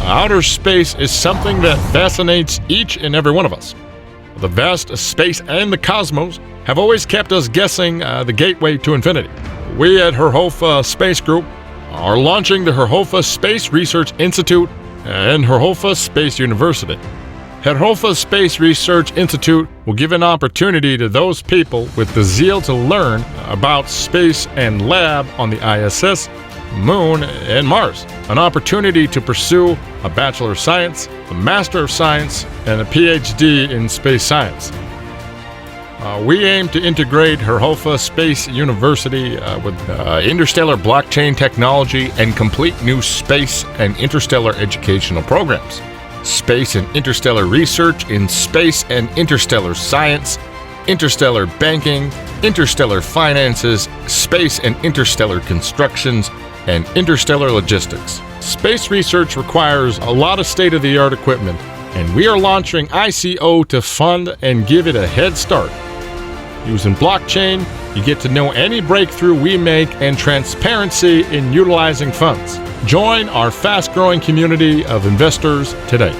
Outer space is something that fascinates each and every one of us. The vast space and the cosmos have always kept us guessing the gateway to infinity. We at Herhofer Space Group are launching the Herhofer Space Research Institute and Herhofer Space University. Herhofer Space Research Institute will give an opportunity to those people with the zeal to learn about space and lab on the ISS, Moon, and Mars. An opportunity to pursue a Bachelor of Science, a Master of Science, and a PhD in Space Science. We aim to integrate Herhofer Space University with interstellar blockchain technology and complete new space and interstellar educational programs. Space and interstellar research in space and interstellar science, interstellar banking, interstellar finances, space and interstellar constructions, and interstellar logistics. Space research requires a lot of state-of-the-art equipment, and we are launching ICO to fund and give it a head start. Using blockchain, you get to know any breakthrough we make and transparency in utilizing funds. Join our fast-growing community of investors today.